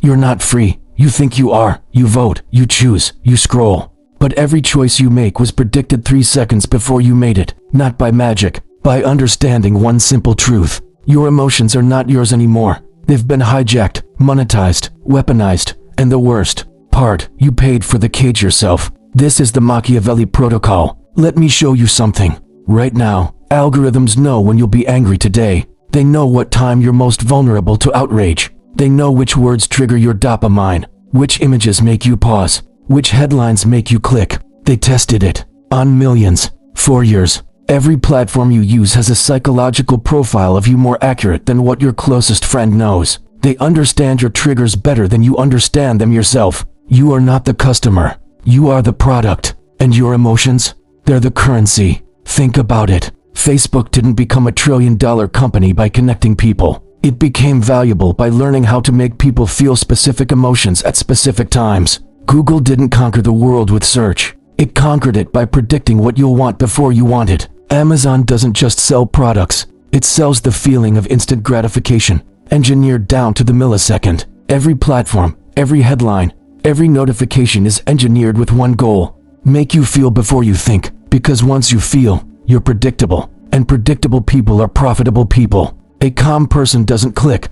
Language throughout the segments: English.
You're not free. You think you are. You vote, you choose, you scroll. But every choice you make was predicted 3 seconds before you made it, not by magic, by understanding one simple truth. Your emotions are not yours anymore. They've been hijacked, monetized, weaponized, and the worst part, you paid for the cage yourself. This is the Machiavelli protocol. Let me show you something. Right now, algorithms know when you'll be angry today. They know what time you're most vulnerable to outrage. They know which words trigger your dopamine, which images make you pause, which headlines make you click. They tested it on millions, for years. Every platform you use has a psychological profile of you more accurate than what your closest friend knows. They understand your triggers better than you understand them yourself. You are not the customer. You are the product. And your emotions? They're the currency. Think about it. Facebook didn't become a $1 trillion company by connecting people. It became valuable by learning how to make people feel specific emotions at specific times. Google didn't conquer the world with search. It conquered it by predicting what you'll want before you want it. Amazon doesn't just sell products. It sells the feeling of instant gratification, engineered down to the millisecond. Every platform, every headline, every notification is engineered with one goal: make you feel before you think. Because once you feel, you're predictable. And predictable people are profitable people. A calm person doesn't click.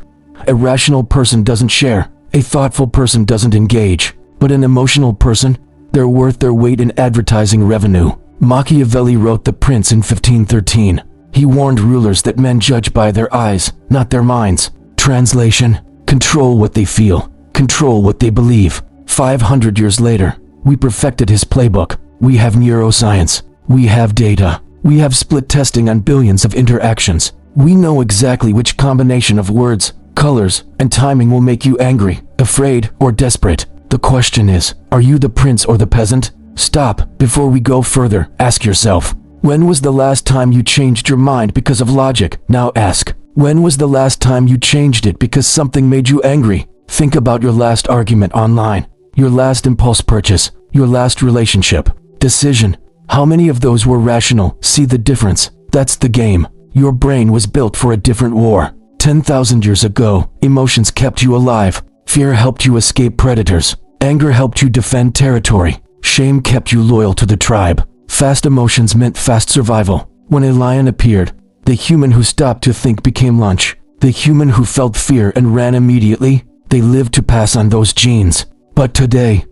A rational person doesn't share. A thoughtful person doesn't engage. But an emotional person, they're worth their weight in advertising revenue. Machiavelli wrote The Prince in 1513. He warned rulers that men judge by their eyes, not their minds. Translation: control what they feel, control what they believe. 500 years later, we perfected his playbook. We have neuroscience. We have data. We have split testing on billions of interactions. We know exactly which combination of words, colors, and timing will make you angry, afraid, or desperate. The question is, are you the prince or the peasant? Stop. Before we go further, ask yourself, when was the last time you changed your mind because of logic? Now ask, when was the last time you changed it because something made you angry? Think about your last argument online, your last impulse purchase, your last relationship, decision. How many of those were rational? See the difference? That's the game. Your brain was built for a different war. 10,000 years ago, emotions kept you alive. Fear helped you escape predators. Anger helped you defend territory. Shame kept you loyal to the tribe. Fast emotions meant fast survival. When a lion appeared, the human who stopped to think became lunch. The human who felt fear and ran immediately, they lived to pass on those genes. But today,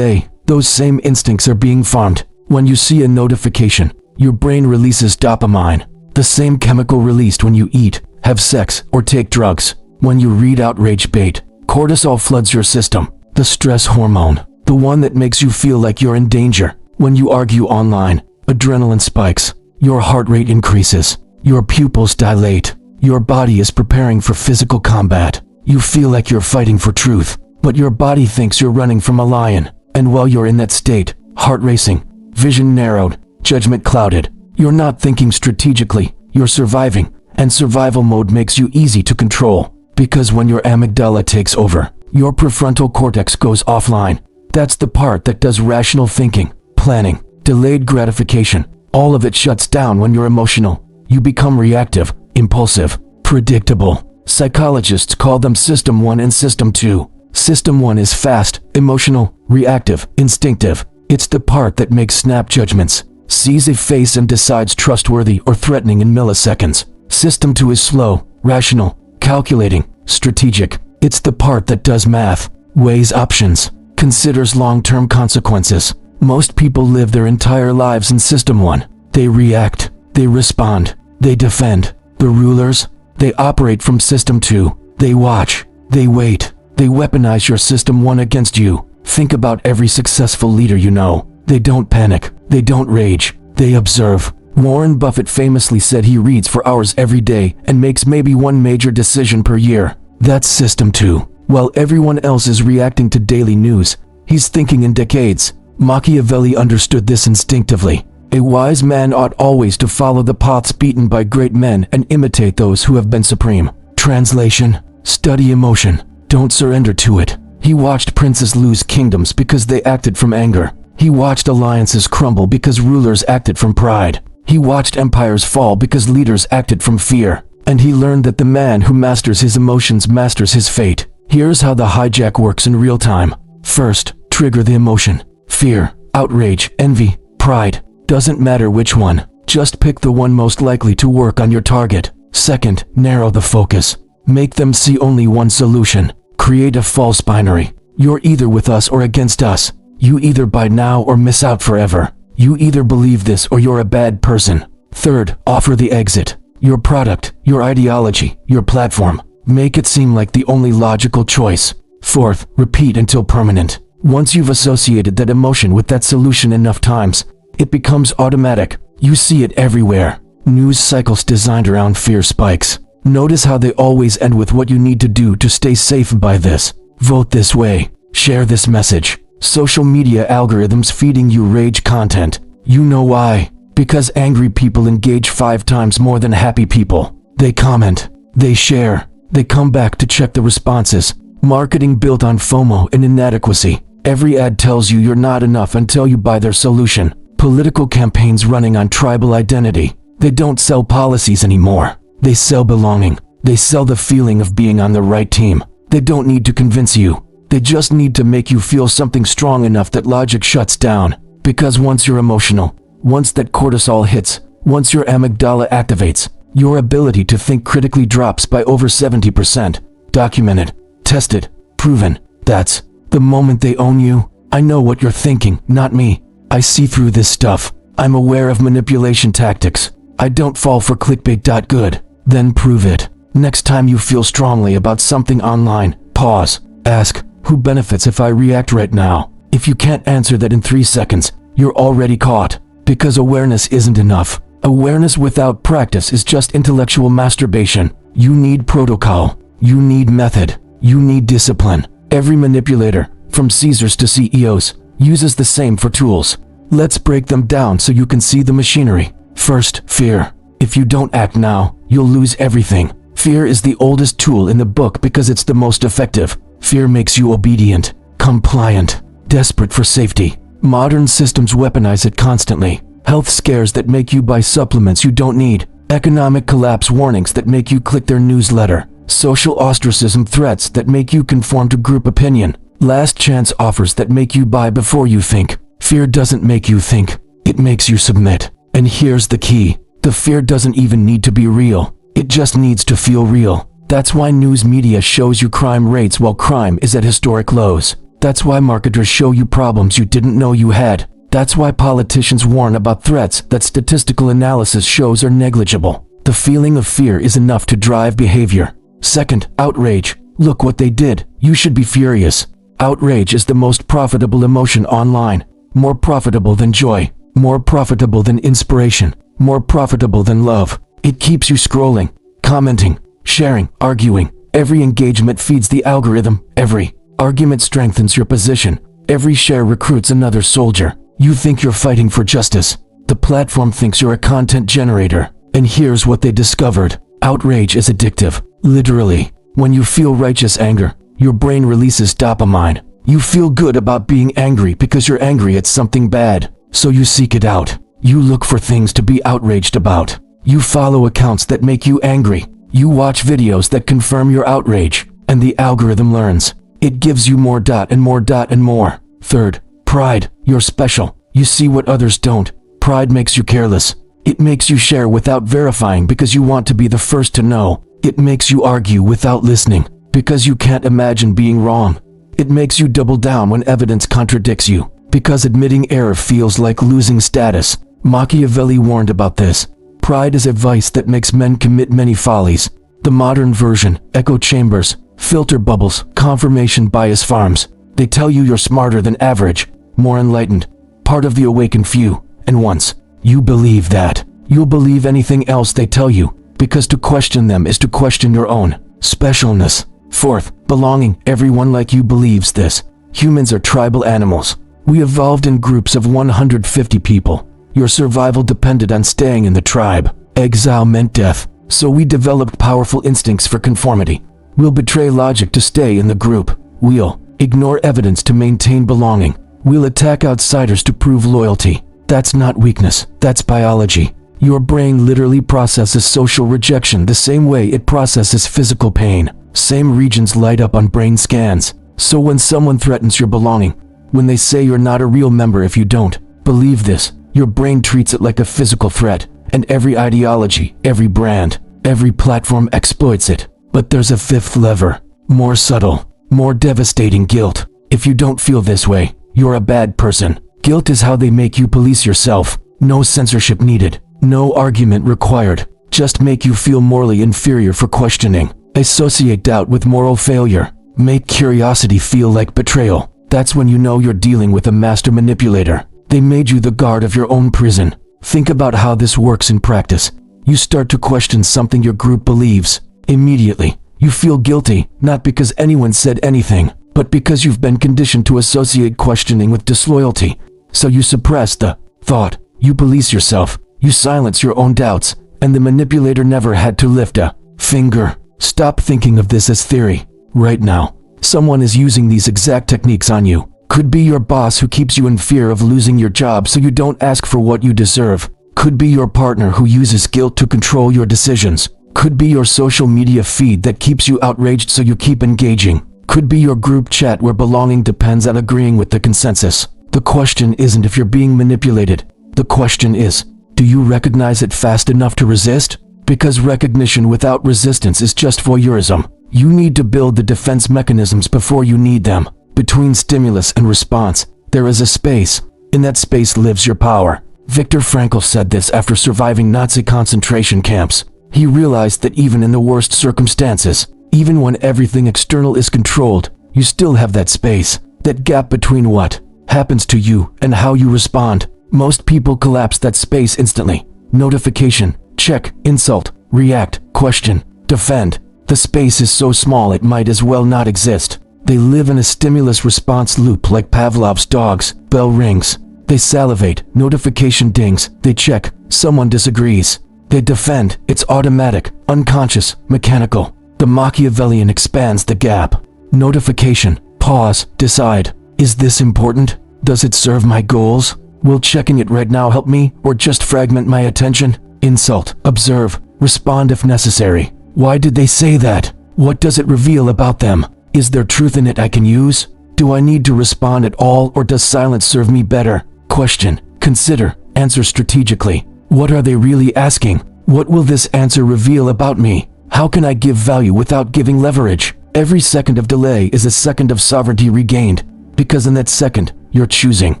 those same instincts are being farmed. When you see a notification, your brain releases dopamine, the same chemical released when you eat, have sex, or take drugs. When you read outrage bait, cortisol floods your system, the stress hormone, the one that makes you feel like you're in danger. When you argue online, adrenaline spikes, your heart rate increases, your pupils dilate, your body is preparing for physical combat. You feel like you're fighting for truth, but your body thinks you're running from a lion. And while you're in that state, heart racing, vision narrowed, judgment clouded, you're not thinking strategically, you're surviving. And survival mode makes you easy to control. Because when your amygdala takes over, your prefrontal cortex goes offline. That's the part that does rational thinking, planning, delayed gratification. All of it shuts down when you're emotional. You become reactive, impulsive, predictable. Psychologists call them System 1 and System 2. System 1 is fast, emotional, reactive, instinctive. It's the part that makes snap judgments, sees a face and decides trustworthy or threatening in milliseconds. System 2 is slow, rational, calculating, strategic. It's the part that does math, weighs options, considers long-term consequences. Most people live their entire lives in System 1. They react, they respond, they defend. The rulers, they operate from System 2. They watch, they wait, they weaponize your System 1 against you. Think about every successful leader you know. They don't panic, they don't rage, they observe. Warren Buffett famously said he reads for hours every day and makes maybe one major decision per year. That's System 2. While everyone else is reacting to daily news, he's thinking in decades. Machiavelli understood this instinctively. A wise man ought always to follow the paths beaten by great men and imitate those who have been supreme. Translation: study emotion. Don't surrender to it. He watched princes lose kingdoms because they acted from anger. He watched alliances crumble because rulers acted from pride. He watched empires fall because leaders acted from fear. And he learned that the man who masters his emotions masters his fate. Here's how the hijack works in real time. First, trigger the emotion. Fear, outrage, envy, pride. Doesn't matter which one. Just pick the one most likely to work on your target. Second, narrow the focus. Make them see only one solution. Create a false binary. You're either with us or against us. You either buy now or miss out forever. You either believe this or you're a bad person. Third, offer the exit. Your product, your ideology, your platform. Make it seem like the only logical choice. Fourth, repeat until permanent. Once you've associated that emotion with that solution enough times, it becomes automatic. You see it everywhere. News cycles designed around fear spikes. Notice how they always end with what you need to do to stay safe by this. Vote this way. Share this message. Social media algorithms feeding you rage content. You know why? Because angry people engage 5 times more than happy people. They comment. They share. They come back to check the responses. Marketing built on FOMO and inadequacy. Every ad tells you you're not enough until you buy their solution. Political campaigns running on tribal identity. They don't sell policies anymore. They sell belonging. They sell the feeling of being on the right team. They don't need to convince you. They just need to make you feel something strong enough that logic shuts down. Because once you're emotional, once that cortisol hits, once your amygdala activates, your ability to think critically drops by over 70%. Documented, tested, proven. That's the moment they own you. I know what you're thinking, not me. I see through this stuff. I'm aware of manipulation tactics. I don't fall for clickbait. Good. Then prove it. Next time you feel strongly about something online, pause. Ask, who benefits if I react right now? If you can't answer that in 3 seconds, you're already caught. Because awareness isn't enough. Awareness without practice is just intellectual masturbation. You need protocol. You need method. You need discipline. Every manipulator, from Caesars to CEOs, uses the same for tools. Let's break them down so you can see the machinery. First, fear. If you don't act now, you'll lose everything. Fear is the oldest tool in the book because it's the most effective. Fear makes you obedient, compliant, desperate for safety. Modern systems weaponize it constantly. Health scares that make you buy supplements you don't need. Economic collapse warnings that make you click their newsletter. Social ostracism threats that make you conform to group opinion. Last chance offers that make you buy before you think. Fear doesn't make you think. It makes you submit. And here's the key. The fear doesn't even need to be real. It just needs to feel real. That's why news media shows you crime rates while crime is at historic lows. That's why marketers show you problems you didn't know you had. That's why politicians warn about threats that statistical analysis shows are negligible. The feeling of fear is enough to drive behavior. Second, outrage. Look what they did. You should be furious. Outrage is the most profitable emotion online. More profitable than joy. More profitable than inspiration. More profitable than love. It keeps you scrolling, commenting, sharing, arguing. Every engagement feeds the algorithm. Every argument strengthens your position. Every share recruits another soldier. You think you're fighting for justice. The platform thinks you're a content generator. And here's what they discovered. Outrage is addictive. Literally. When you feel righteous anger, your brain releases dopamine. You feel good about being angry because you're angry at something bad. So you seek it out. You look for things to be outraged about. You follow accounts that make you angry. You watch videos that confirm your outrage. And the algorithm learns. It gives you more and more and more. Third, pride. You're special. You see what others don't. Pride makes you careless. It makes you share without verifying because you want to be the first to know. It makes you argue without listening because you can't imagine being wrong. It makes you double down when evidence contradicts you because admitting error feels like losing status. Machiavelli warned about this. Pride is a vice that makes men commit many follies. The modern version, echo chambers, filter bubbles, confirmation bias farms. They tell you you're smarter than average, more enlightened, part of the awakened few. And once you believe that, you'll believe anything else they tell you, because to question them is to question your own specialness. Fourth, belonging. Everyone like you believes this. Humans are tribal animals. We evolved in groups of 150 people. Your survival depended on staying in the tribe. Exile meant death, so we developed powerful instincts for conformity. We'll betray logic to stay in the group. We'll ignore evidence to maintain belonging. We'll attack outsiders to prove loyalty. That's not weakness, that's biology. Your brain literally processes social rejection the same way it processes physical pain. Same regions light up on brain scans. So when someone threatens your belonging, when they say you're not a real member if you don't believe this, your brain treats it like a physical threat, and every ideology, every brand, every platform exploits it. But there's a fifth lever, more subtle, more devastating: guilt. If you don't feel this way, you're a bad person. Guilt is how they make you police yourself. No censorship needed, no argument required. Just make you feel morally inferior for questioning. Associate doubt with moral failure. Make curiosity feel like betrayal. That's when you know you're dealing with a master manipulator. They made you the guard of your own prison. Think about how this works in practice. You start to question something your group believes. Immediately, you feel guilty, not because anyone said anything, but because you've been conditioned to associate questioning with disloyalty. So you suppress the thought. You police yourself. You silence your own doubts, and the manipulator never had to lift a finger. Stop thinking of this as theory. Right now, someone is using these exact techniques on you. Could be your boss who keeps you in fear of losing your job so you don't ask for what you deserve. Could be your partner who uses guilt to control your decisions. Could be your social media feed that keeps you outraged so you keep engaging. Could be your group chat where belonging depends on agreeing with the consensus. The question isn't if you're being manipulated. The question is, do you recognize it fast enough to resist? Because recognition without resistance is just voyeurism. You need to build the defense mechanisms before you need them. Between stimulus and response, there is a space. In that space lives your power. Viktor Frankl said this after surviving Nazi concentration camps. He realized that even in the worst circumstances, even when everything external is controlled, you still have that space, that gap between what happens to you and how you respond. Most people collapse that space instantly. Notification, check, insult, react, question, defend. The space is so small it might as well not exist. They live in a stimulus-response loop like Pavlov's dogs. Bell rings. They salivate. Notification dings. They check. Someone disagrees. They defend. It's automatic, unconscious, mechanical. The Machiavellian expands the gap. Notification. Pause. Decide. Is this important? Does it serve my goals? Will checking it right now help me, or just fragment my attention? Insult. Observe. Respond if necessary. Why did they say that? What does it reveal about them? Is there truth in it I can use? Do I need to respond at all, or does silence serve me better? Question. Consider. Answer strategically. What are they really asking? What will this answer reveal about me? How can I give value without giving leverage? Every second of delay is a second of sovereignty regained, because in that second, you're choosing.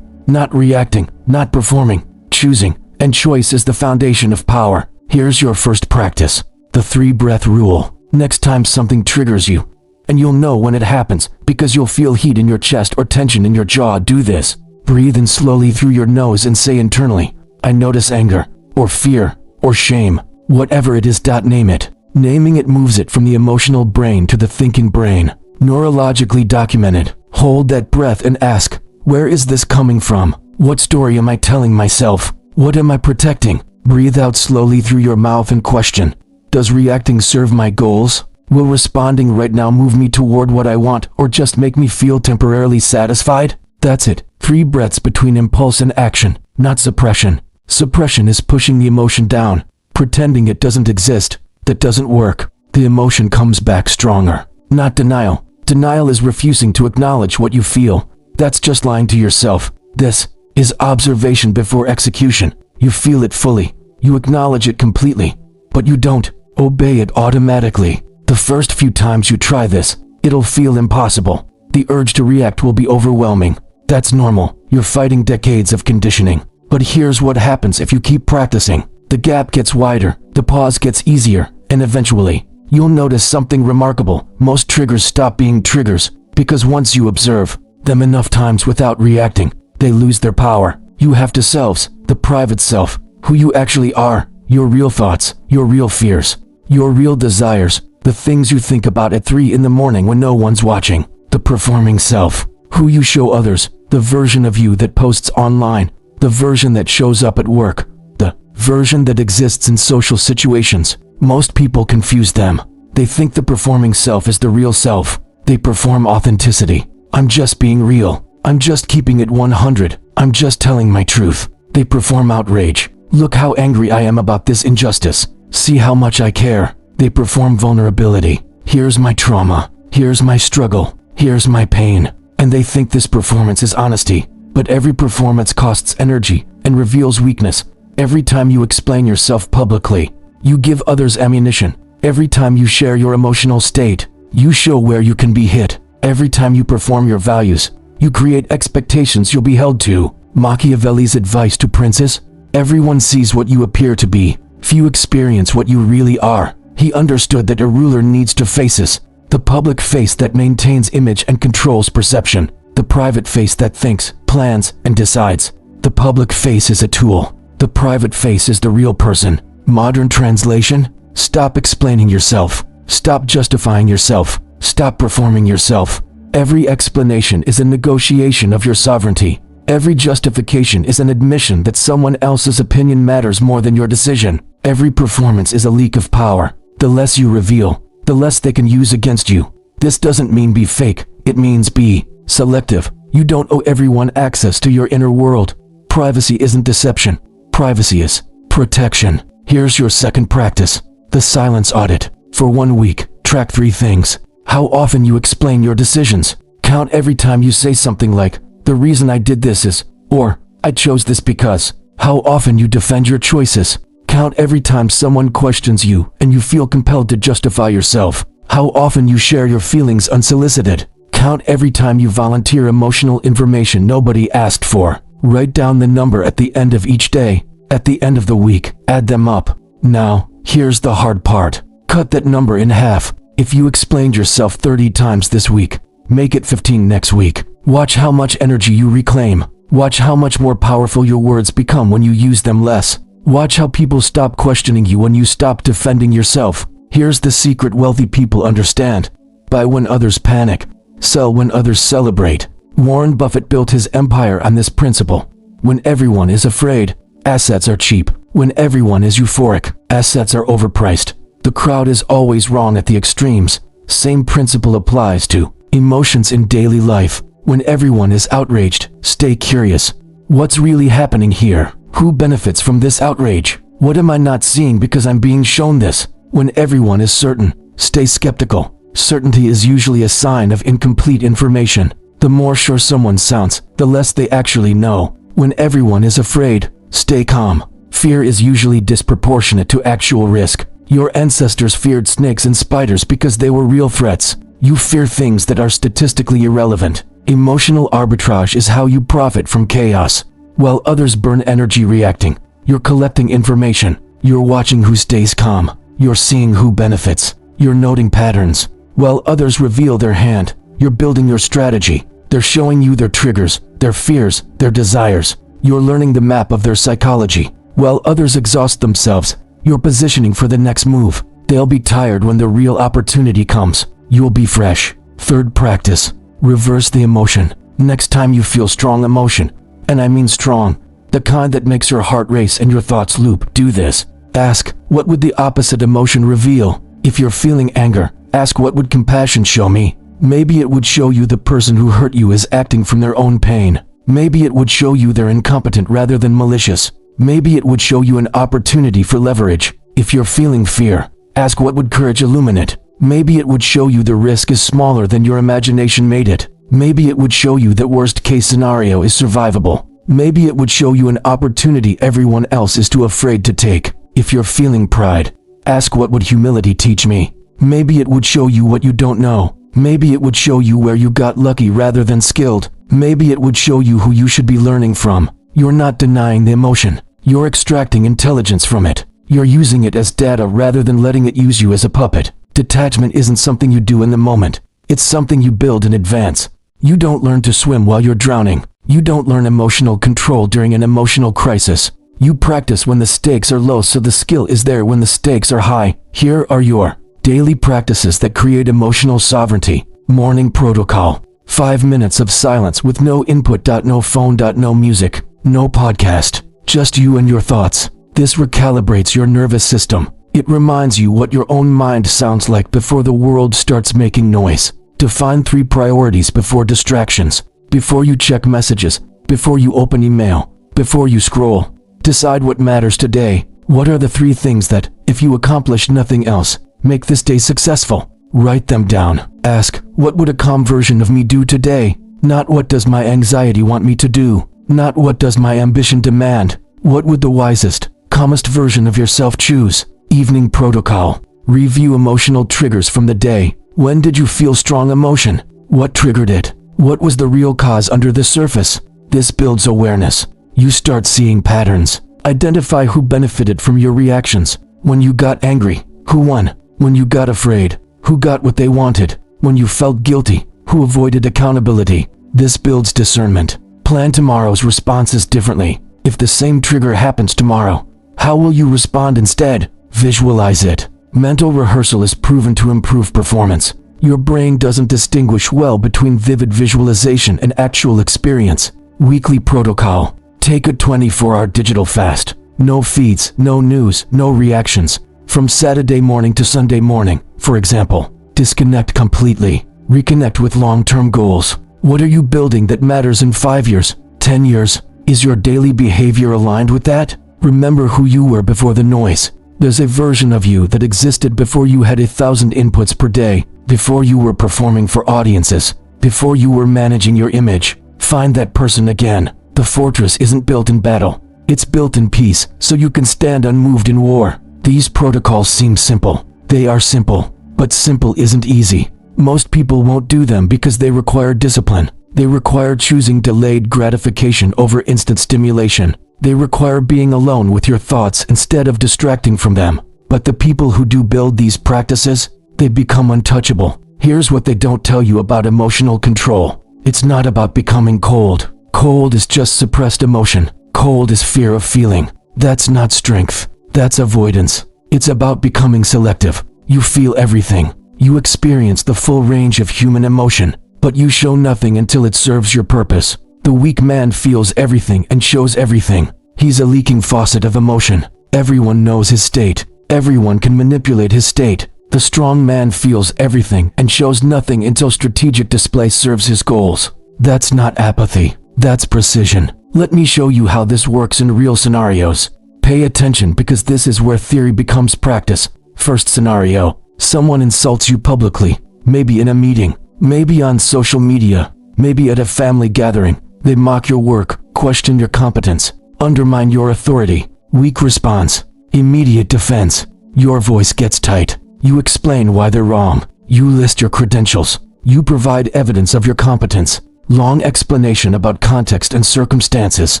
Not reacting, not performing, choosing. And choice is the foundation of power. Here's your first practice. The 3-breath rule. Next time something triggers you, and you'll know when it happens because you'll feel heat in your chest or tension in your jaw, do this. Breathe in slowly through your nose and say internally, I notice anger, or fear, or shame. Whatever it is, name it. Naming it moves it from the emotional brain to the thinking brain. Neurologically documented. Hold that breath and ask, where is this coming from? What story am I telling myself? What am I protecting? Breathe out slowly through your mouth and question, does reacting serve my goals? Will responding right now move me toward what I want, or just make me feel temporarily satisfied? That's it. 3 breaths between impulse and action, not suppression. Suppression is pushing the emotion down, pretending it doesn't exist. That doesn't work. The emotion comes back stronger. Not denial. Denial is refusing to acknowledge what you feel. That's just lying to yourself. This is observation before execution. You feel it fully. You acknowledge it completely. But you don't obey it automatically. The first few times you try this, it'll feel impossible. The urge to react will be overwhelming. That's normal. You're fighting decades of conditioning. But here's what happens if you keep practicing. The gap gets wider, the pause gets easier, and eventually, you'll notice something remarkable. Most triggers stop being triggers, because once you observe them enough times without reacting, they lose their power. You have to selves, the private self, who you actually are, your real thoughts, your real fears, your real desires, the things you think about at 3 in the morning when no one's watching, the performing self, who you show others, the version of you that posts online, the version that shows up at work, the version that exists in social situations. Most people confuse them. They think the performing self is the real self. They perform authenticity. I'm just being real. I'm just keeping it 100. I'm just telling my truth. They perform outrage. Look how angry I am about this injustice. See how much I care. They perform vulnerability. Here's my trauma. Here's my struggle. Here's my pain. And they think this performance is honesty. But every performance costs energy and reveals weakness. Every time you explain yourself publicly, you give others ammunition. Every time you share your emotional state, you show where you can be hit. Every time you perform your values, you create expectations you'll be held to. Machiavelli's advice to princes: everyone sees what you appear to be. Few experience what you really are. He understood that a ruler needs two faces: the public face that maintains image and controls perception, the private face that thinks, plans, and decides. The public face is a tool. The private face is the real person. Modern translation: stop explaining yourself. Stop justifying yourself. Stop performing yourself. Every explanation is a negotiation of your sovereignty. Every justification is an admission that someone else's opinion matters more than your decision. Every performance is a leak of power. The less you reveal, the less they can use against you. This doesn't mean be fake. It means be selective. You don't owe everyone access to your inner world. Privacy isn't deception. Privacy is protection. Here's your second practice: the silence audit. For 1 week, track 3 things. How often you explain your decisions. Count every time you say something like, "The reason I did this is," or "I chose this because." How often you defend your choices. Count every time someone questions you and you feel compelled to justify yourself. How often you share your feelings unsolicited. Count every time you volunteer emotional information nobody asked for. Write down the number at the end of each day. At the end of the week, add them up. Now, here's the hard part. Cut that number in half. If you explained yourself 30 times this week, make it 15 next week. Watch how much energy you reclaim. Watch how much more powerful your words become when you use them less. Watch how people stop questioning you when you stop defending yourself. Here's the secret wealthy people understand: buy when others panic, sell when others celebrate. Warren Buffett built his empire on this principle. When everyone is afraid, assets are cheap. When everyone is euphoric, assets are overpriced. The crowd is always wrong at the extremes. Same principle applies to emotions in daily life. When everyone is outraged, stay curious. What's really happening here? Who benefits from this outrage? What am I not seeing because I'm being shown this? When everyone is certain, stay skeptical. Certainty is usually a sign of incomplete information. The more sure someone sounds, the less they actually know. When everyone is afraid, stay calm. Fear is usually disproportionate to actual risk. Your ancestors feared snakes and spiders because they were real threats. You fear things that are statistically irrelevant. Emotional arbitrage is how you profit from chaos. While others burn energy reacting, you're collecting information. You're watching who stays calm. You're seeing who benefits. You're noting patterns. While others reveal their hand, you're building your strategy. They're showing you their triggers, their fears, their desires. You're learning the map of their psychology. While others exhaust themselves, you're positioning for the next move. They'll be tired when the real opportunity comes. You'll be fresh. Third practice: reverse the emotion. Next time you feel strong emotion, and I mean strong, the kind that makes your heart race and your thoughts loop, do this. Ask, what would the opposite emotion reveal? If you're feeling anger, ask, what would compassion show me? Maybe it would show you the person who hurt you is acting from their own pain. Maybe it would show you they're incompetent rather than malicious. Maybe it would show you an opportunity for leverage. If you're feeling fear, ask, what would courage illuminate? Maybe it would show you the risk is smaller than your imagination made it. Maybe it would show you that worst-case scenario is survivable. Maybe it would show you an opportunity everyone else is too afraid to take. If you're feeling pride, ask, what would humility teach me? Maybe it would show you what you don't know. Maybe it would show you where you got lucky rather than skilled. Maybe it would show you who you should be learning from. You're not denying the emotion. You're extracting intelligence from it. You're using it as data rather than letting it use you as a puppet. Detachment isn't something you do in the moment. It's something you build in advance. You don't learn to swim while you're drowning. You don't learn emotional control during an emotional crisis. You practice when the stakes are low so the skill is there when the stakes are high. Here are your daily practices that create emotional sovereignty. Morning protocol. 5 minutes of silence with no input. No phone. No music. No podcast. Just you and your thoughts. This recalibrates your nervous system. It reminds you what your own mind sounds like before the world starts making noise. Define 3 priorities before distractions. Before you check messages. Before you open email. Before you scroll. Decide what matters today. What are the 3 things that, if you accomplish nothing else, make this day successful? Write them down. Ask, what would a calm version of me do today? Not what does my anxiety want me to do? Not what does my ambition demand? What would the wisest, calmest version of yourself choose? Evening protocol. Review emotional triggers from the day. When did you feel strong emotion? What triggered it? What was the real cause under the surface? This builds awareness. You start seeing patterns. Identify who benefited from your reactions. When you got angry, who won? When you got afraid, who got what they wanted? When you felt guilty, who avoided accountability? This builds discernment. Plan tomorrow's responses differently. If the same trigger happens tomorrow, how will you respond instead? Visualize it. Mental rehearsal is proven to improve performance. Your brain doesn't distinguish well between vivid visualization and actual experience. Weekly protocol. Take a 24-hour digital fast. No feeds, no news, no reactions. From Saturday morning to Sunday morning, for example. Disconnect completely. Reconnect with long-term goals. What are you building that matters in 5 years, 10 years? Is your daily behavior aligned with that? Remember who you were before the noise. There's a version of you that existed before you had 1,000 inputs per day, before you were performing for audiences, before you were managing your image. Find that person again. The fortress isn't built in battle. It's built in peace, so you can stand unmoved in war. These protocols seem simple. They are simple, but simple isn't easy. Most people won't do them because they require discipline. They require choosing delayed gratification over instant stimulation. They require being alone with your thoughts instead of distracting from them. But the people who do build these practices, they become untouchable. Here's what they don't tell you about emotional control. It's not about becoming cold. Cold is just suppressed emotion. Cold is fear of feeling. That's not strength. That's avoidance. It's about becoming selective. You feel everything. You experience the full range of human emotion, but you show nothing until it serves your purpose. The weak man feels everything and shows everything. He's a leaking faucet of emotion. Everyone knows his state. Everyone can manipulate his state. The strong man feels everything and shows nothing until strategic display serves his goals. That's not apathy. That's precision. Let me show you how this works in real scenarios. Pay attention because this is where theory becomes practice. First scenario. Someone insults you publicly. Maybe in a meeting. Maybe on social media. Maybe at a family gathering. They mock your work, question your competence, undermine your authority. Weak response. Immediate defense. Your voice gets tight. You explain why they're wrong. You list your credentials. You provide evidence of your competence. Long explanation about context and circumstances.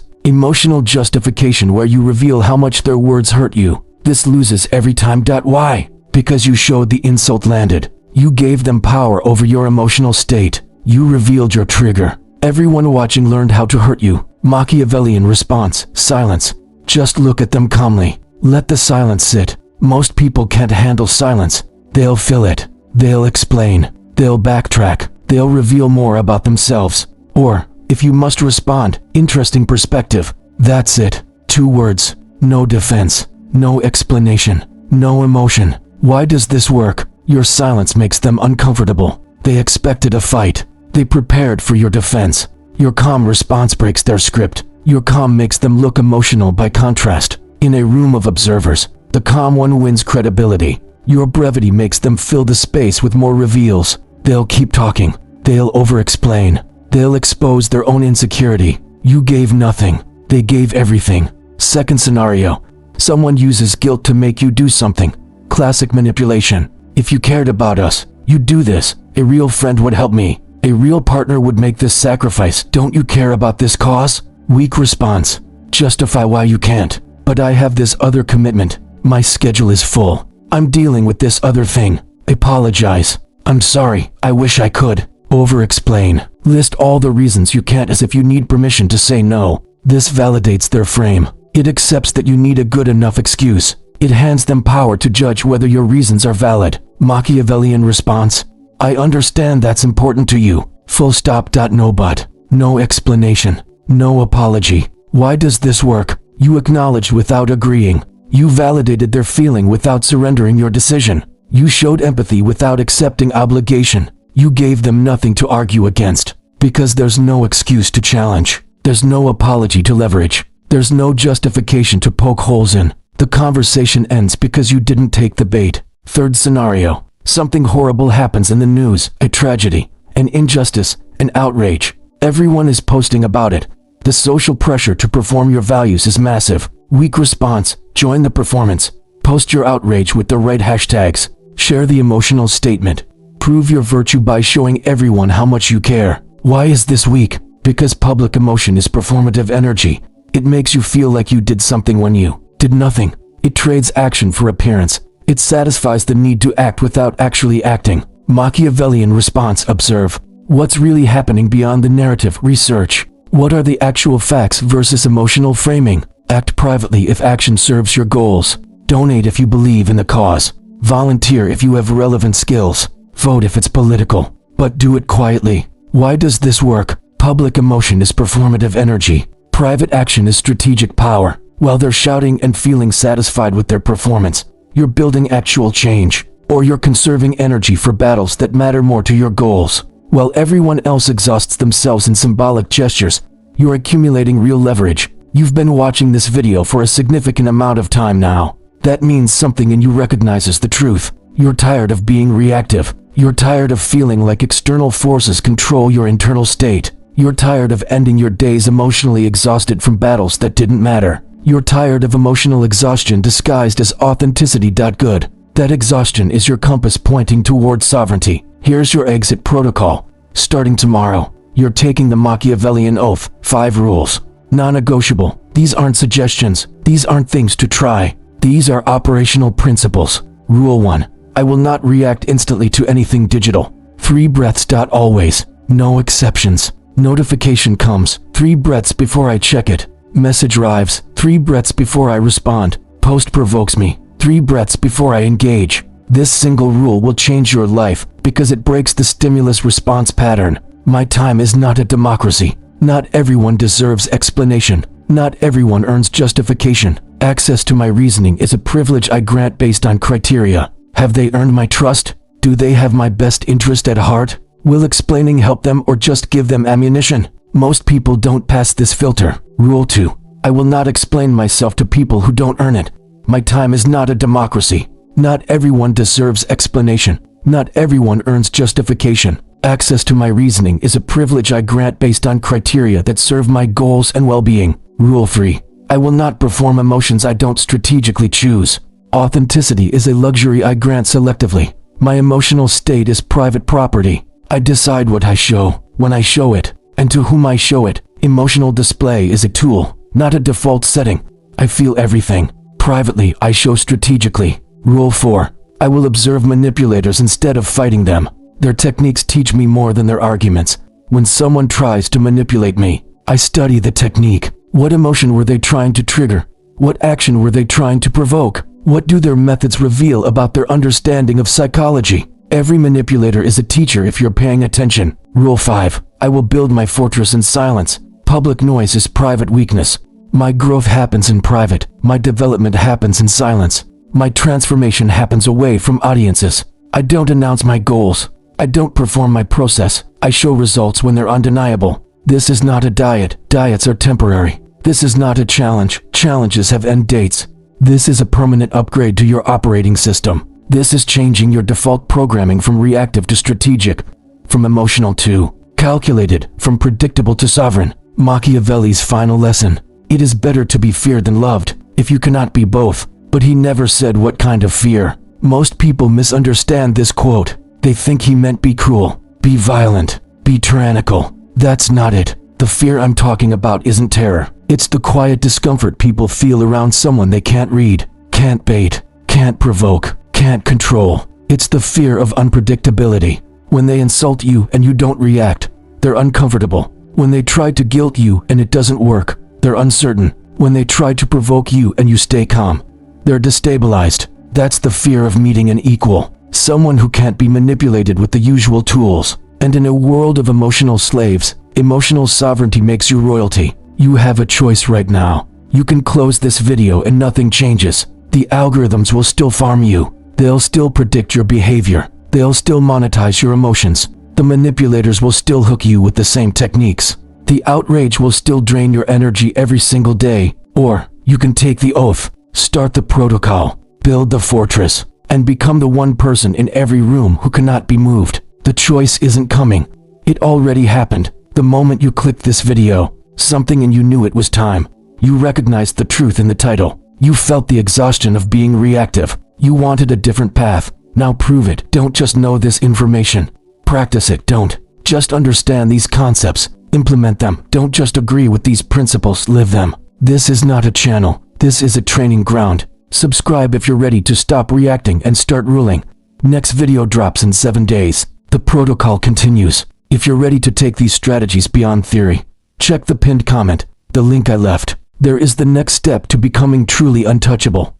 Emotional justification where you reveal how much their words hurt you. This loses every time. Why? Because you showed the insult landed. You gave them power over your emotional state. You revealed your trigger. Everyone watching learned how to hurt you. Machiavellian response, silence. Just look at them calmly. Let the silence sit. Most people can't handle silence. They'll fill it. They'll explain. They'll backtrack. They'll reveal more about themselves. Or, if you must respond, interesting perspective. That's it. 2 words. No defense. No explanation. No emotion. Why does this work? Your silence makes them uncomfortable. They expected a fight. They prepared for your defense. Your calm response breaks their script. Your calm makes them look emotional by contrast. In a room of observers, the calm one wins credibility. Your brevity makes them fill the space with more reveals. They'll keep talking. They'll over-explain. They'll expose their own insecurity. You gave nothing. They gave everything. Second scenario. Someone uses guilt to make you do something. Classic manipulation. If you cared about us, you'd do this. A real friend would help me. A real partner would make this sacrifice. Don't you care about this cause? Weak response. Justify why you can't. But I have this other commitment. My schedule is full. I'm dealing with this other thing. Apologize. I'm sorry. I wish I could. Over-explain. List all the reasons you can't as if you need permission to say no. This validates their frame. It accepts that you need a good enough excuse. It hands them power to judge whether your reasons are valid. Machiavellian response. I understand that's important to you. Full stop. No but. No explanation. No apology. Why does this work? You acknowledged without agreeing. You validated their feeling without surrendering your decision. You showed empathy without accepting obligation. You gave them nothing to argue against. Because there's no excuse to challenge. There's no apology to leverage. There's no justification to poke holes in. The conversation ends because you didn't take the bait. Third scenario. Something horrible happens in the news, a tragedy, an injustice, an outrage. Everyone is posting about it. The social pressure to perform your values is massive. Weak response, join the performance. Post your outrage with the right hashtags. Share the emotional statement. Prove your virtue by showing everyone how much you care. Why is this weak? Because public emotion is performative energy. It makes you feel like you did something when you did nothing. It trades action for appearance. It satisfies the need to act without actually acting. Machiavellian response, observe. What's really happening beyond the narrative? Research. What are the actual facts versus emotional framing? Act privately if action serves your goals. Donate if you believe in the cause. Volunteer if you have relevant skills. Vote if it's political. But do it quietly. Why does this work? Public emotion is performative energy. Private action is strategic power. While they're shouting and feeling satisfied with their performance, you're building actual change, or you're conserving energy for battles that matter more to your goals. While everyone else exhausts themselves in symbolic gestures, you're accumulating real leverage. You've been watching this video for a significant amount of time now. That means something in you recognizes the truth. You're tired of being reactive. You're tired of feeling like external forces control your internal state. You're tired of ending your days emotionally exhausted from battles that didn't matter. You're tired of emotional exhaustion disguised as authenticity. Good. That exhaustion is your compass pointing towards sovereignty. Here's your exit protocol. Starting tomorrow, you're taking the Machiavellian oath. 5 rules. Non-negotiable. These aren't suggestions. These aren't things to try. These are operational principles. Rule 1. I will not react instantly to anything digital. 3 breaths. Always. No exceptions. Notification comes. 3 breaths before I check it. Message arrives. 3 breaths before I respond. Post provokes me. 3 breaths before I engage. This single rule will change your life because it breaks the stimulus response pattern. My time is not a democracy. Not everyone deserves explanation. Not everyone earns justification. Access to my reasoning is a privilege I grant based on criteria. Have they earned my trust? Do they have my best interest at heart? Will explaining help them or just give them ammunition? Most people don't pass this filter. Rule 2. I will not explain myself to people who don't earn it. My time is not a democracy. Not everyone deserves explanation. Not everyone earns justification. Access to my reasoning is a privilege I grant based on criteria that serve my goals and well-being. Rule 3. I will not perform emotions I don't strategically choose. Authenticity is a luxury I grant selectively. My emotional state is private property. I decide what I show, when I show it, and to whom I show it. Emotional display is a tool, not a default setting. I feel everything. Privately, I show strategically. Rule 4. I will observe manipulators instead of fighting them. Their techniques teach me more than their arguments. When someone tries to manipulate me, I study the technique. What emotion were they trying to trigger? What action were they trying to provoke? What do their methods reveal about their understanding of psychology? Every manipulator is a teacher if you're paying attention. Rule 5. I will build my fortress in silence. Public noise is private weakness. My growth happens in private. My development happens in silence. My transformation happens away from audiences. I don't announce my goals. I don't perform my process. I show results when they're undeniable. This is not a diet. Diets are temporary. This is not a challenge. Challenges have end dates. This is a permanent upgrade to your operating system. This is changing your default programming from reactive to strategic, from emotional to calculated, from predictable to sovereign. Machiavelli's final lesson. It is better to be feared than loved, if you cannot be both. But he never said what kind of fear. Most people misunderstand this quote. They think he meant be cruel, be violent, be tyrannical. That's not it. The fear I'm talking about isn't terror. It's the quiet discomfort people feel around someone they can't read, can't bait, can't provoke, can't control. It's the fear of unpredictability. When they insult you and you don't react, they're uncomfortable. When they try to guilt you and it doesn't work, they're uncertain. When they try to provoke you and you stay calm, they're destabilized. That's the fear of meeting an equal, someone who can't be manipulated with the usual tools. And in a world of emotional slaves, emotional sovereignty makes you royalty. You have a choice right now. You can close this video and nothing changes. The algorithms will still farm you. They'll still predict your behavior. They'll still monetize your emotions. The manipulators will still hook you with the same techniques. The outrage will still drain your energy every single day. Or, you can take the oath, start the protocol, build the fortress, and become the one person in every room who cannot be moved. The choice isn't coming. It already happened. The moment you clicked this video, something in you knew it was time. You recognized the truth in the title. You felt the exhaustion of being reactive. You wanted a different path. Now prove it. Don't just know this information. Practice it. Don't just understand these concepts. Implement them. Don't just agree with these principles. Live them. This is not a channel. This is a training ground. Subscribe if you're ready to stop reacting and start ruling. Next video drops in 7 days. The protocol continues. If you're ready to take these strategies beyond theory, check the pinned comment, the link I left. There is the next step to becoming truly untouchable.